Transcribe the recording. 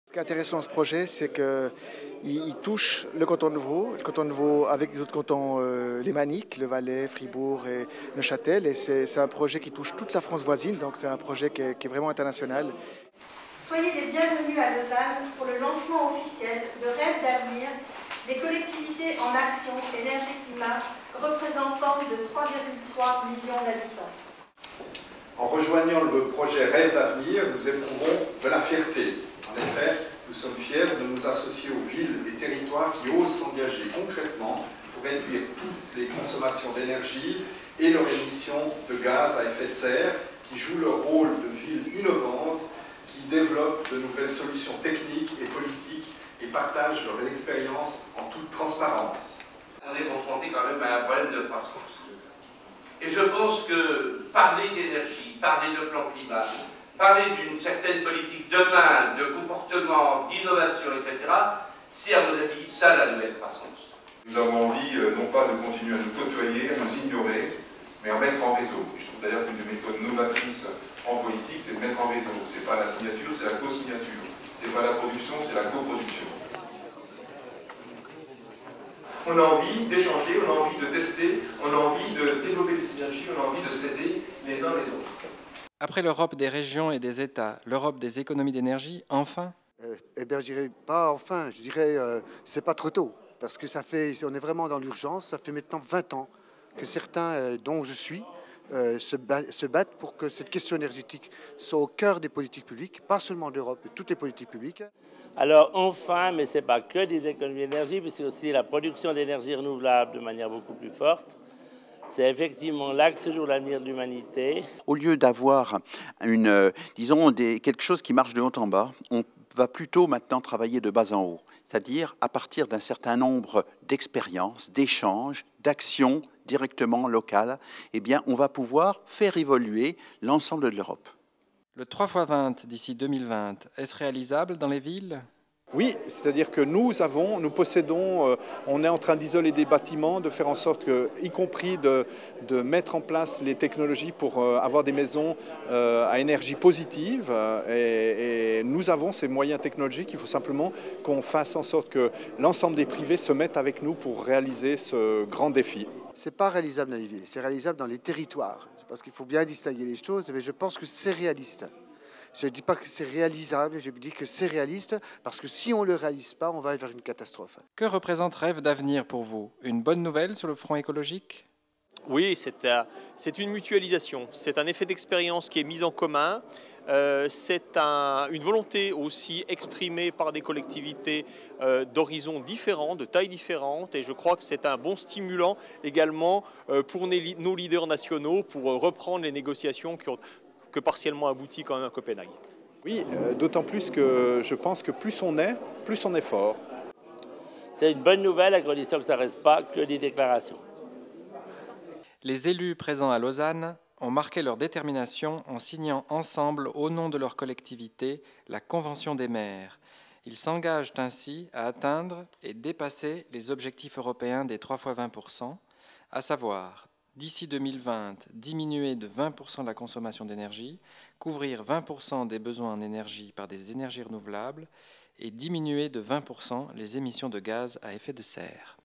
Ce qui est intéressant dans ce projet, c'est qu'il touche le canton de Vaud avec les autres cantons, les Maniques, le Valais, Fribourg et Neuchâtel. Et c'est un projet qui touche toute la France voisine, donc c'est un projet qui est vraiment international. Soyez les bienvenus à Lausanne pour le lancement officiel de Rêves d'avenir des collectivités en action énergie-climat représentant de 3,3 millions d'habitants. En rejoignant le projet Rêves d'avenir, nous éprouvons de la fierté. En effet, nous sommes fiers de nous associer aux villes et territoires qui osent s'engager concrètement pour réduire toutes les consommations d'énergie et leurs émissions de gaz à effet de serre, qui jouent leur rôle de villes innovantes, qui développent de nouvelles solutions techniques et politiques et partagent leur expérience en toute transparence. On est confronté quand même à un problème de croissance. Et je pense que parler d'énergie, parler de plan climat, parler d'une certaine politique demain, de comportement, d'innovation, etc., c'est à mon avis ça la nouvelle croissance. Nous avons envie non pas de continuer à nous côtoyer, à nous ignorer, mais à mettre en réseau. Et je trouve d'ailleurs qu'une des méthodes novatrices en politique, c'est de mettre en réseau. Ce n'est pas la signature, c'est la co-signature. Ce n'est pas la production, c'est la coproduction. On a envie d'échanger, on a envie de tester, on a envie de développer des synergies, on a envie de s'aider les uns les autres. Après l'Europe des régions et des États, l'Europe des économies d'énergie, enfin? Eh bien, je dirais pas enfin, je dirais c'est pas trop tôt, parce que on est vraiment dans l'urgence. Ça fait maintenant 20 ans que certains, dont je suis, se battent pour que cette question énergétique soit au cœur des politiques publiques, pas seulement d'Europe, mais toutes les politiques publiques. Alors enfin, mais ce n'est pas que des économies d'énergie, mais c'est aussi la production d'énergie renouvelable de manière beaucoup plus forte. C'est effectivement là que se joue l'avenir de l'humanité. Au lieu d'avoir quelque chose qui marche de haut en bas, on va plutôt maintenant travailler de bas en haut, c'est-à-dire à partir d'un certain nombre d'expériences, d'échanges, d'actions directement locales, eh bien, on va pouvoir faire évoluer l'ensemble de l'Europe. Le 3x20 d'ici 2020, est-ce réalisable dans les villes ? Oui, c'est-à-dire que nous possédons, on est en train d'isoler des bâtiments, de faire en sorte que, y compris de mettre en place les technologies pour avoir des maisons à énergie positive. Et nous avons ces moyens technologiques, il faut simplement qu'on fasse en sorte que l'ensemble des privés se mettent avec nous pour réaliser ce grand défi. C'est pas réalisable dans les villes, c'est réalisable dans les territoires. Parce qu'il faut bien distinguer les choses, mais je pense que c'est réaliste. Je ne dis pas que c'est réalisable, je dis que c'est réaliste, parce que si on ne le réalise pas, on va vers une catastrophe. Que représente Rêves d'avenir pour vous? Une bonne nouvelle sur le front écologique? Oui, c'est une mutualisation, c'est un effet d'expérience qui est mis en commun, c'est une volonté aussi exprimée par des collectivités d'horizons différents, de tailles différentes, et je crois que c'est un bon stimulant également pour nos leaders nationaux pour reprendre les négociations qui ont que partiellement abouti quand même à Copenhague. Oui, d'autant plus que je pense que plus on est fort. C'est une bonne nouvelle à condition que ça ne reste pas que des déclarations. Les élus présents à Lausanne ont marqué leur détermination en signant ensemble, au nom de leur collectivité, la Convention des maires. Ils s'engagent ainsi à atteindre et dépasser les objectifs européens des 3x20%, à savoir d'ici 2020, diminuer de 20% la consommation d'énergie, couvrir 20% des besoins en énergie par des énergies renouvelables et diminuer de 20% les émissions de gaz à effet de serre.